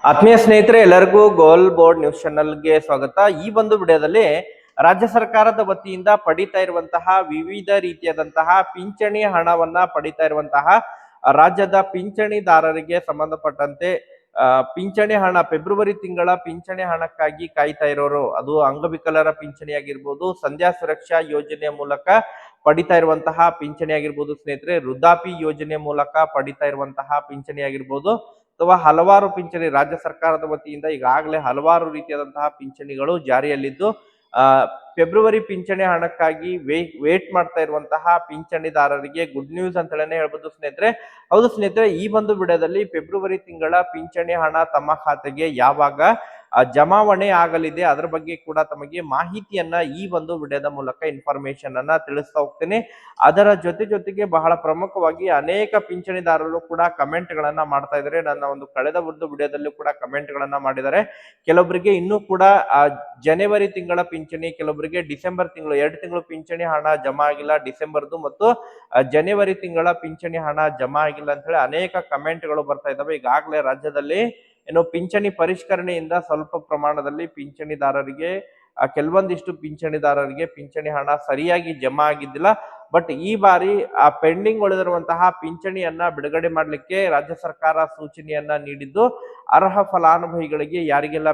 ಆತ್ಮೀಯ ಸ್ನೇಹಿತರೆ, ಎಲ್ಲರಿಗೂ ಗೋಲ್ ಬೋರ್ಡ್ ನ್ಯೂಸ್ ಚಾನೆಲ್ಗೆ ಸ್ವಾಗತ. ಈ ಒಂದು ವಿಡಿಯೋದಲ್ಲಿ ರಾಜ್ಯ ಸರ್ಕಾರದ ವತಿಯಿಂದ ಪಡಿತಾ ಇರುವಂತಹ ವಿವಿಧ ರೀತಿಯಾದಂತಹ ಪಿಂಚಣಿ ಹಣವನ್ನ ಪಡಿತಾ ಇರುವಂತಹ ರಾಜ್ಯದ ಪಿಂಚಣಿದಾರರಿಗೆ ಸಂಬಂಧಪಟ್ಟಂತೆ ಪಿಂಚಣಿ ಹಣ ಫೆಬ್ರವರಿ ತಿಂಗಳ ಪಿಂಚಣಿ ಹಣಕ್ಕಾಗಿ ಕಾಯ್ತಾ ಇರೋರು, ಅದು ಅಂಗವಿಕಲರ ಪಿಂಚಣಿ ಆಗಿರ್ಬೋದು, ಸಂಧ್ಯಾ ಸುರಕ್ಷಾ ಯೋಜನೆಯ ಮೂಲಕ ಪಡಿತಾ ಇರುವಂತಹ ಪಿಂಚಣಿ ಆಗಿರ್ಬೋದು, ಸ್ನೇಹಿತರೆ ವೃದ್ಧಾಪಿ ಯೋಜನೆ ಮೂಲಕ ಪಡಿತಾ ಇರುವಂತಹ ಪಿಂಚಣಿ ಆಗಿರ್ಬೋದು, ಅಥವಾ ಹಲವಾರು ಪಿಂಚಣಿ ರಾಜ್ಯ ಸರ್ಕಾರದ ವತಿಯಿಂದ ಈಗಾಗಲೇ ಹಲವಾರು ರೀತಿಯಾದಂತಹ ಪಿಂಚಣಿಗಳು ಜಾರಿಯಲ್ಲಿದ್ದು ಫೆಬ್ರವರಿ ಪಿಂಚಣಿ ಹಣಕ್ಕಾಗಿ ವೇಟ್ ಮಾಡ್ತಾ ಇರುವಂತಹ ಪಿಂಚಣಿದಾರರಿಗೆ ಗುಡ್ ನ್ಯೂಸ್ ಅಂತ ಹೇಳನೆ ಹೇಳ್ಬೋದು ಸ್ನೇಹಿತರೆ. ಹೌದು ಸ್ನೇಹಿತರೆ, ಈ ಒಂದು ವಿಡಿಯೋದಲ್ಲಿ ಫೆಬ್ರವರಿ ತಿಂಗಳ ಪಿಂಚಣಿ ಹಣ ತಮ್ಮ ಖಾತೆಗೆ ಯಾವಾಗ ಜಮಾವಣೆ ಆಗಲಿದೆ ಅದರ ಬಗ್ಗೆ ಕೂಡ ತಮಗೆ ಮಾಹಿತಿಯನ್ನ ಈ ಒಂದು ವಿಡಿಯೋದ ಮೂಲಕ ಇನ್ಫಾರ್ಮೇಶನ್ ಅನ್ನ ತಿಳಿಸ್ತಾ ಹೋಗ್ತೇನೆ. ಅದರ ಜೊತೆಗೆ ಬಹಳ ಪ್ರಮುಖವಾಗಿ ಅನೇಕ ಪಿಂಚಣಿದಾರರು ಕೂಡ ಕಮೆಂಟ್ ಗಳನ್ನ ಮಾಡ್ತಾ ಇದ್ದಾರೆ. ನನ್ನ ಒಂದು ಕಳೆದ ಒಂದು ವಿಡಿಯೋದಲ್ಲೂ ಕೂಡ ಕಮೆಂಟ್ ಗಳನ್ನ ಮಾಡಿದ್ದಾರೆ. ಕೆಲವೊಬ್ಬರಿಗೆ ಇನ್ನೂ ಕೂಡ ಜನವರಿ ತಿಂಗಳ ಪಿಂಚಣಿ, ಕೆಲವೊಬ್ಬರಿಗೆ ಡಿಸೆಂಬರ್ ತಿಂಗಳು 2 ತಿಂಗಳು ಪಿಂಚಣಿ ಹಣ ಜಮಾ ಆಗಿಲ್ಲ, ಡಿಸೆಂಬರ್ದು ಮತ್ತು ಜನವರಿ ತಿಂಗಳ ಪಿಂಚಣಿ ಹಣ ಜಮಾ ಆಗಿಲ್ಲ ಅಂತ ಹೇಳಿ ಅನೇಕ ಕಮೆಂಟ್ ಗಳು ಬರ್ತಾ ಇದ್ದಾವೆ. ಈಗಾಗಲೇ ರಾಜ್ಯದಲ್ಲಿ ಏನು ಪಿಂಚಣಿ ಪರಿಷ್ಕರಣೆಯಿಂದ ಸ್ವಲ್ಪ ಪ್ರಮಾಣದಲ್ಲಿ ಪಿಂಚಣಿದಾರರಿಗೆ ಕೆಲವೊಂದಿಷ್ಟು ಪಿಂಚಣಿದಾರರಿಗೆ ಪಿಂಚಣಿ ಹಣ ಸರಿಯಾಗಿ ಜಮಾ ಆಗಿದ್ದಿಲ್ಲ. ಬಟ್ ಈ ಬಾರಿ ಪೆಂಡಿಂಗ್ ಉಳಿದಿರುವಂತಹ ಪಿಂಚಣಿಯನ್ನ ಬಿಡುಗಡೆ ಮಾಡಲಿಕ್ಕೆ ರಾಜ್ಯ ಸರ್ಕಾರ ಸೂಚನೆಯನ್ನ ನೀಡಿದ್ದು, ಅರ್ಹ ಫಲಾನುಭವಿಗಳಿಗೆ ಯಾರಿಗೆಲ್ಲ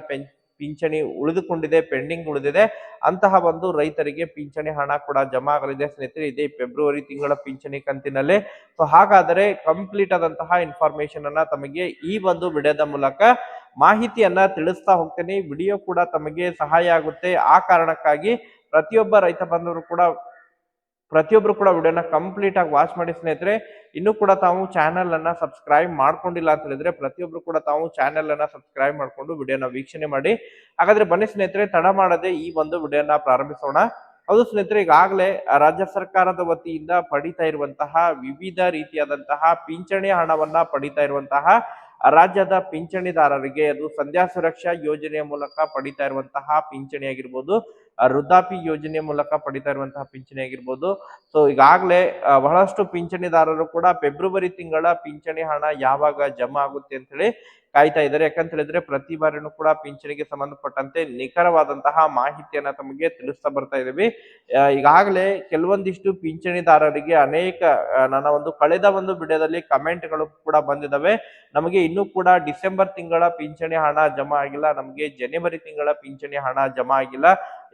ಪಿಂಚಣಿ ಉಳಿದುಕೊಂಡಿದೆ, ಪೆಂಡಿಂಗ್ ಉಳಿದಿದೆ ಅಂತಹ ಒಂದು ರೈತರಿಗೆ ಪಿಂಚಣಿ ಹಣ ಕೂಡ ಜಮಾ ಆಗಲಿದೆ ಸ್ನೇಹಿತರೆ, ಇದೇ ಫೆಬ್ರವರಿ ತಿಂಗಳ ಪಿಂಚಣಿ ಕಂತಿನಲ್ಲಿ. ಸೊ ಹಾಗಾದರೆ ಕಂಪ್ಲೀಟ್ ಆದಂತಹ ಇನ್ಫಾರ್ಮೇಶನ್ ಅನ್ನ ತಮಗೆ ಈ ಒಂದು ವಿಡಿಯೋದ ಮೂಲಕ ಮಾಹಿತಿಯನ್ನ ತಿಳಿಸ್ತಾ ಹೋಗ್ತೇನೆ. ವಿಡಿಯೋ ಕೂಡ ತಮಗೆ ಸಹಾಯ ಆಗುತ್ತೆ. ಆ ಕಾರಣಕ್ಕಾಗಿ ಪ್ರತಿಯೊಬ್ಬ ರೈತ ಬಂಧುವರು ಕೂಡ ವಿಡಿಯೋನ ಕಂಪ್ಲೀಟ್ ಆಗಿ ವಾಚ್ ಮಾಡಿ ಸ್ನೇಹಿತರೆ. ಇನ್ನು ಕೂಡ ತಾವು ಚಾನೆಲ್ ಅನ್ನ ಸಬ್ಸ್ಕ್ರೈಬ್ ಮಾಡ್ಕೊಂಡಿಲ್ಲ ಅಂತ ಹೇಳಿದ್ರೆ ಪ್ರತಿಯೊಬ್ರು ಕೂಡ ತಾವು ಚಾನೆಲ್ ಅನ್ನ ಸಬ್ಸ್ಕ್ರೈಬ್ ಮಾಡ್ಕೊಂಡು ವಿಡಿಯೋನ ವೀಕ್ಷಣೆ ಮಾಡಿ. ಹಾಗಾದ್ರೆ ಬನ್ನಿ ಸ್ನೇಹಿತರೆ, ತಡ ಮಾಡದೆ ಈ ಒಂದು ವಿಡಿಯೋನ ಪ್ರಾರಂಭಿಸೋಣ. ಹೌದು ಸ್ನೇಹಿತರೆ, ಈಗಾಗಲೇ ರಾಜ್ಯ ಸರ್ಕಾರದ ವತಿಯಿಂದ ಪಡಿತಾ ಇರುವಂತಹ ವಿವಿಧ ರೀತಿಯಾದಂತಹ ಪಿಂಚಣಿ ಹಣವನ್ನ ಪಡಿತಾ ಇರುವಂತಹ ರಾಜ್ಯದ ಪಿಂಚಣಿದಾರರಿಗೆ, ಅದು ಸಂಧ್ಯಾ ಸುರಕ್ಷಾ ಯೋಜನೆಯ ಮೂಲಕ ಪಡಿತಾ ಇರುವಂತಹ ಪಿಂಚಣಿ ಆಗಿರ್ಬೋದು, ವೃದ್ಧಾಪಿ ಯೋಜನೆ ಮೂಲಕ ಪಡಿತಾ ಇರುವಂತಹ ಪಿಂಚಣಿ ಆಗಿರ್ಬೋದು. ಸೊ ಈಗಾಗಲೇ ಬಹಳಷ್ಟು ಪಿಂಚಣಿದಾರರು ಕೂಡ ಫೆಬ್ರವರಿ ತಿಂಗಳ ಪಿಂಚಣಿ ಹಣ ಯಾವಾಗ ಜಮಾ ಆಗುತ್ತೆ ಅಂತ ಹೇಳಿ ಕಾಯ್ತಾ ಇದ್ದಾರೆ. ಯಾಕಂತ ಹೇಳಿದ್ರೆ ಪ್ರತಿ ಬಾರಿನೂ ಕೂಡ ಪಿಂಚಣಿಗೆ ಸಂಬಂಧಪಟ್ಟಂತೆ ನಿಖರವಾದಂತಹ ಮಾಹಿತಿಯನ್ನ ತಮಗೆ ತಿಳಿಸ್ತಾ ಬರ್ತಾ ಇದ್ದೀವಿ. ಈಗಾಗಲೇ ಕೆಲವೊಂದಿಷ್ಟು ಪಿಂಚಣಿದಾರರಿಗೆ ಅನೇಕ ನನ್ನ ಒಂದು ಕಳೆದ ಒಂದು ವಿಡಿಯೋದಲ್ಲಿ ಕಮೆಂಟ್ಗಳು ಕೂಡ ಬಂದಿದ್ದಾವೆ. ನಮಗೆ ಇನ್ನೂ ಕೂಡ ಡಿಸೆಂಬರ್ ತಿಂಗಳ ಪಿಂಚಣಿ ಹಣ ಜಮಾ ಆಗಿಲ್ಲ, ನಮಗೆ ಜನವರಿ ತಿಂಗಳ ಪಿಂಚಣಿ ಹಣ ಜಮಾ ಆಗಿಲ್ಲ,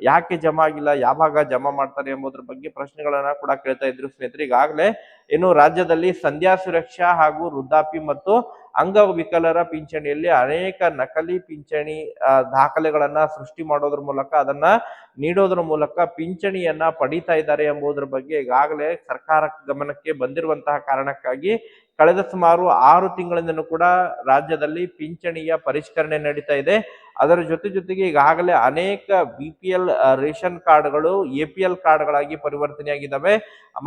ಯಾಕೆ ಜಮಾ ಆಗಿಲ್ಲ, ಯಾವಾಗ ಜಮಾ ಮಾಡ್ತಾರೆ ಎಂಬುದ್ರ ಬಗ್ಗೆ ಪ್ರಶ್ನೆಗಳನ್ನ ಕೂಡ ಕೇಳ್ತಾ ಇದ್ರು ಸ್ನೇಹಿತರೆ. ಈಗಾಗಲೇ ಏನು ರಾಜ್ಯದಲ್ಲಿ ಸಂಧ್ಯಾ ಸುರಕ್ಷಾ ಹಾಗೂ ವೃದ್ಧಾಪಿ ಮತ್ತು ಅಂಗವಿಕಲರ ಪಿಂಚಣಿಯಲ್ಲಿ ಅನೇಕ ನಕಲಿ ಪಿಂಚಣಿ ದಾಖಲೆಗಳನ್ನ ಸೃಷ್ಟಿ ಮಾಡೋದ್ರ ಮೂಲಕ ಅದನ್ನ ನೀಡೋದ್ರ ಮೂಲಕ ಪಿಂಚಣಿಯನ್ನ ಪಡಿತಾ ಇದ್ದಾರೆ ಎಂಬುದರ ಬಗ್ಗೆ ಈಗಾಗಲೇ ಸರ್ಕಾರ ಗಮನಕ್ಕೆ ಬಂದಿರುವಂತಹ ಕಾರಣಕ್ಕಾಗಿ ಕಳೆದ ಸುಮಾರು 6 ತಿಂಗಳಿಂದಲೂ ಕೂಡ ರಾಜ್ಯದಲ್ಲಿ ಪಿಂಚಣಿಯ ಪರಿಷ್ಕರಣೆ ನಡೀತಾ ಇದೆ. ಅದರ ಜೊತೆಗೆ ಈಗಾಗಲೇ ಅನೇಕ BPL ರೇಷನ್ ಕಾರ್ಡ್ಗಳು APL ಕಾರ್ಡ್ಗಳಾಗಿ ಪರಿವರ್ತನೆಯಾಗಿದ್ದಾವೆ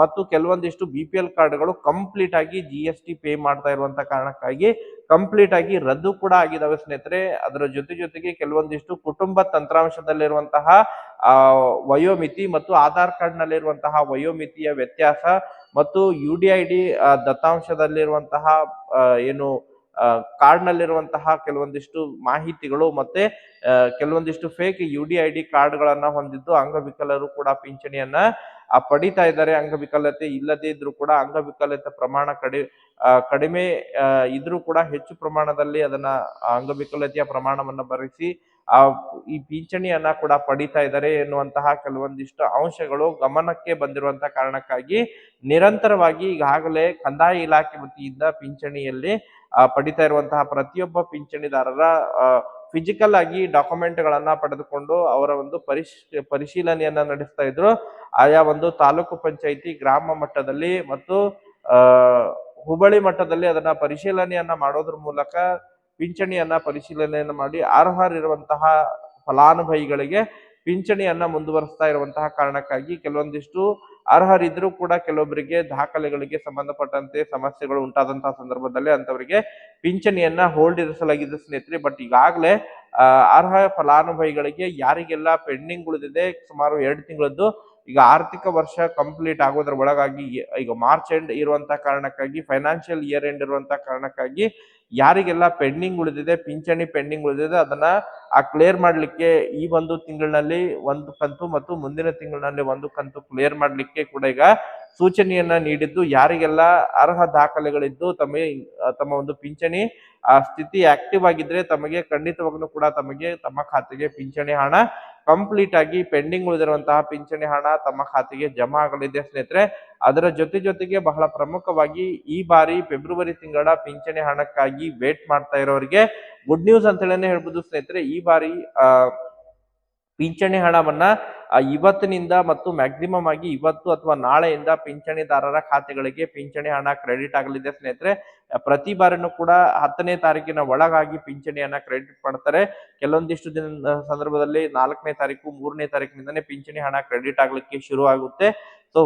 ಮತ್ತು ಕೆಲವೊಂದಿಷ್ಟು BPL ಕಾರ್ಡ್ಗಳು ಕಂಪ್ಲೀಟ್ ಆಗಿ GST ಪೇ ಮಾಡ್ತಾ ಇರುವಂತ ಕಾರಣಕ್ಕಾಗಿ ಕಂಪ್ಲೀಟ್ ಆಗಿ ರದ್ದು ಕೂಡ ಆಗಿದ್ದಾವೆ ಸ್ನೇಹಿತರೆ. ಅದರ ಜೊತೆಗೆ ಕೆಲವೊಂದಿಷ್ಟು ಕುಟುಂಬ ತಂತ್ರಾಂಶದಲ್ಲಿರುವಂತಹ ವಯೋಮಿತಿ ಮತ್ತು ಆಧಾರ್ ಕಾರ್ಡ್ ನಲ್ಲಿರುವಂತಹ ವಯೋಮಿತಿಯ ವ್ಯತ್ಯಾಸ ಮತ್ತು UDID ದತ್ತಾಂಶದಲ್ಲಿರುವಂತಹ ಏನು ಕಾರ್ಡ್ ನಲ್ಲಿರುವಂತಹ ಕೆಲವೊಂದಿಷ್ಟು ಮಾಹಿತಿಗಳು ಮತ್ತೆ ಕೆಲವೊಂದಿಷ್ಟು ಫೇಕ್ UDID ಕಾರ್ಡ್ಗಳನ್ನ ಹೊಂದಿದ್ದು ಅಂಗವಿಕಲರು ಕೂಡ ಪಿಂಚಣಿಯನ್ನ ಪಡಿತಾ ಇದ್ದಾರೆ. ಅಂಗವಿಕಲತೆ ಇಲ್ಲದೇ ಇದ್ರೂ ಕೂಡ ಅಂಗವಿಕಲತೆ ಪ್ರಮಾಣ ಕಡಿಮೆ ಇದ್ರೂ ಕೂಡ ಹೆಚ್ಚು ಪ್ರಮಾಣದಲ್ಲಿ ಅದನ್ನ ಅಂಗವಿಕಲತೆಯ ಪ್ರಮಾಣವನ್ನ ಭರಿಸಿ ಈ ಪಿಂಚಣಿಯನ್ನ ಕೂಡ ಪಡಿತಾ ಇದ್ದಾರೆ ಎನ್ನುವಂತಹ ಕೆಲವೊಂದಿಷ್ಟು ಅಂಶಗಳು ಗಮನಕ್ಕೆ ಬಂದಿರುವಂತಹ ಕಾರಣಕ್ಕಾಗಿ ನಿರಂತರವಾಗಿ ಈಗಾಗಲೇ ಕಂದಾಯ ಇಲಾಖೆ ವತಿಯಿಂದ ಪಿಂಚಣಿಯಲ್ಲಿ ಪಡಿತಾ ಇರುವಂತಹ ಪ್ರತಿಯೊಬ್ಬ ಪಿಂಚಣಿದಾರರ ಫಿಸಿಕಲ್ ಆಗಿ ಡಾಕ್ಯುಮೆಂಟ್ ಗಳನ್ನ ಪಡೆದುಕೊಂಡು ಅವರ ಒಂದು ಪರಿಶೀಲನೆಯನ್ನ ನಡೆಸ್ತಾ ಇದ್ರು. ಆಯಾ ಒಂದು ತಾಲೂಕು ಪಂಚಾಯಿತಿ, ಗ್ರಾಮ ಮಟ್ಟದಲ್ಲಿ ಮತ್ತು ಹೋಬಳಿ ಮಟ್ಟದಲ್ಲಿ ಅದನ್ನ ಪರಿಶೀಲನೆಯನ್ನ ಮಾಡೋದ್ರ ಮೂಲಕ ಪಿಂಚಣಿಯನ್ನ ಪರಿಶೀಲನೆಯನ್ನ ಮಾಡಿ ಅರ್ಹರಿರುವಂತಹ ಫಲಾನುಭವಿಗಳಿಗೆ ಪಿಂಚಣಿಯನ್ನ ಮುಂದುವರಿಸ್ತಾ ಇರುವಂತಹ ಕಾರಣಕ್ಕಾಗಿ ಕೆಲವೊಂದಿಷ್ಟು ಅರ್ಹರಿದ್ರೂ ಕೂಡ ಕೆಲವೊಬ್ಬರಿಗೆ ದಾಖಲೆಗಳಿಗೆ ಸಂಬಂಧಪಟ್ಟಂತೆ ಸಮಸ್ಯೆಗಳು ಉಂಟಾದಂತಹ ಸಂದರ್ಭದಲ್ಲಿ ಅಂತವರಿಗೆ ಪಿಂಚಣಿಯನ್ನ ಹೋಲ್ಡ್ ಇರಿಸಲಾಗಿದೆ ಸ್ನೇಹಿತರೆ. ಬಟ್ ಈಗಾಗಲೇ ಅರ್ಹ ಫಲಾನುಭವಿಗಳಿಗೆ ಯಾರಿಗೆಲ್ಲ ಪೆಂಡಿಂಗ್ ಉಳಿದಿದೆ ಸುಮಾರು 2 ತಿಂಗಳದ್ದು, ಈಗ ಆರ್ಥಿಕ ವರ್ಷ ಕಂಪ್ಲೀಟ್ ಆಗೋದ್ರ ಒಳಗಾಗಿ ಈಗ ಮಾರ್ಚ್ ಎಂಡ್ ಇರುವಂತಹ ಕಾರಣಕ್ಕಾಗಿ, ಫೈನಾನ್ಷಿಯಲ್ ಇಯರ್ ಎಂಡ್ ಇರುವಂತಹ ಕಾರಣಕ್ಕಾಗಿ ಯಾರಿಗೆಲ್ಲ ಪೆಂಡಿಂಗ್ ಉಳಿದಿದೆ, ಪಿಂಚಣಿ ಪೆಂಡಿಂಗ್ ಉಳಿದಿದೆ ಅದನ್ನ ಕ್ಲಿಯರ್ ಮಾಡ್ಲಿಕ್ಕೆ ಈ ಒಂದು ತಿಂಗಳಿನಲ್ಲಿ ಒಂದು ಕಂತು ಮತ್ತು ಮುಂದಿನ ತಿಂಗಳಿನಲ್ಲಿ ಒಂದು ಕಂತು ಕ್ಲಿಯರ್ ಮಾಡ್ಲಿಕ್ಕೆ ಕೂಡ ಈಗ ಸೂಚನೆಯನ್ನ ನೀಡಿದ್ದು, ಯಾರಿಗೆಲ್ಲ ಅರ್ಹ ದಾಖಲೆಗಳಿದ್ದು ತಮ್ಮ ಒಂದು ಪಿಂಚಣಿ ಸ್ಥಿತಿ ಆಕ್ಟಿವ್ ಆಗಿದ್ರೆ ತಮಗೆ ಖಂಡಿತವಾಗ್ಲೂ ಕೂಡ ತಮ್ಮ ಖಾತೆಗೆ ಪಿಂಚಣಿ ಹಣ ಕಂಪ್ಲೀಟ್ ಆಗಿ ಪೆಂಡಿಂಗ್ ಉಳಿದಿರುವಂತಹ ಪಿಂಚಣಿ ಹಣ ತಮ್ಮ ಖಾತೆಗೆ ಜಮಾ ಆಗಲಿದೆ ಸ್ನೇಹಿತರೆ. ಅದರ ಜೊತೆಗೆ ಬಹಳ ಪ್ರಮುಖವಾಗಿ ಈ ಬಾರಿ ಫೆಬ್ರವರಿ ತಿಂಗಳ ಪಿಂಚಣಿ ಹಣಕ್ಕಾಗಿ ವೇಟ್ ಮಾಡ್ತಾ ಇರೋರಿಗೆ ಗುಡ್ ನ್ಯೂಸ್ ಅಂತ ಹೇಳನೆ ಹೇಳ್ಬೋದು ಸ್ನೇಹಿತರೆ. ಈ ಬಾರಿ ಪಿಂಚಣಿ ಹಣವನ್ನ ಇವತ್ತಿನಿಂದ ಮತ್ತು ಮ್ಯಾಕ್ಸಿಮಮ್ ಆಗಿ ಇವತ್ತು ಅಥವಾ ನಾಳೆಯಿಂದ ಪಿಂಚಣಿದಾರರ ಖಾತೆಗಳಿಗೆ ಪಿಂಚಣಿ ಹಣ ಕ್ರೆಡಿಟ್ ಆಗಲಿದೆ ಸ್ನೇಹಿತರೆ. ಪ್ರತಿ ಬಾರಿನೂ ಕೂಡ 10ನೇ ತಾರೀಕಿನ ಒಳಗಾಗಿ ಪಿಂಚಣಿಯನ್ನ ಕ್ರೆಡಿಟ್ ಮಾಡ್ತಾರೆ. ಕೆಲವೊಂದಿಷ್ಟು ಸಂದರ್ಭದಲ್ಲಿ 4ನೇ ತಾರೀಕು 3ನೇ ತಾರೀಕಿನಿಂದನೇ ಪಿಂಚಣಿ ಹಣ ಕ್ರೆಡಿಟ್ ಆಗ್ಲಿಕ್ಕೆ ಶುರು ಆಗುತ್ತೆ. ಸೊ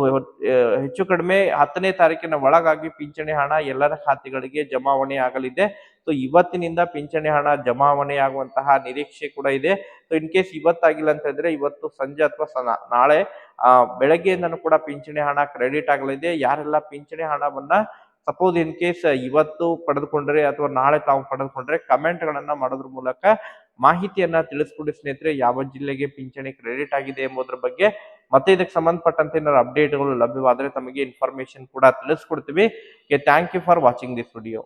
ಹೆಚ್ಚು ಕಡಿಮೆ 10ನೇ ತಾರೀಕಿನ ಒಳಗಾಗಿ ಪಿಂಚಣಿ ಹಣ ಎಲ್ಲರ ಖಾತೆಗಳಿಗೆ ಜಮಾವಣೆ ಆಗಲಿದೆ. ಸೊ ಇವತ್ತಿನಿಂದ ಪಿಂಚಣಿ ಹಣ ಜಮಾವಣೆ ಆಗುವಂತಹ ನಿರೀಕ್ಷೆ ಕೂಡ ಇದೆ. ಸೊ ಇನ್ ಕೇಸ್ ಇವತ್ತಾಗಿಲ್ಲ ಅಂತ ಹೇಳಿದ್ರೆ ಇವತ್ತು ಸಂಜೆ ಅಥವಾ ನಾಳೆ ಬೆಳಗ್ಗೆಯಿಂದನೂ ಕೂಡ ಪಿಂಚಣಿ ಹಣ ಕ್ರೆಡಿಟ್ ಆಗಲಿದೆ. ಯಾರೆಲ್ಲ ಪಿಂಚಣಿ ಹಣವನ್ನ ಸಪೋಸ್ ಇನ್ ಕೇಸ್ ಇವತ್ತು ಪಡೆದುಕೊಂಡ್ರೆ ಅಥವಾ ನಾಳೆ ತಾವು ಪಡೆದುಕೊಂಡ್ರೆ ಕಮೆಂಟ್ ಗಳನ್ನ ಮಾಡೋದ್ರ ಮೂಲಕ ಮಾಹಿತಿಯನ್ನ ತಿಳಿಸ್ಕೊಡಿ ಸ್ನೇಹಿತರೆ, ಯಾವ ಜಿಲ್ಲೆಗೆ ಪಿಂಚಣಿ ಕ್ರೆಡಿಟ್ ಆಗಿದೆ ಎಂಬುದರ ಬಗ್ಗೆ. ಮತ್ತೆ ಇದಕ್ಕೆ ಸಂಬಂಧಪಟ್ಟಂತೆ ಏನಾದ್ರು ಅಪ್ಡೇಟ್ಗಳು ಲಭ್ಯವಾದ್ರೆ ತಮಗೆ ಇನ್ಫಾರ್ಮೇಶನ್ ಕೂಡ ತಿಳಿಸ್ಕೊಡ್ತೀವಿ. Thank you for watching this video.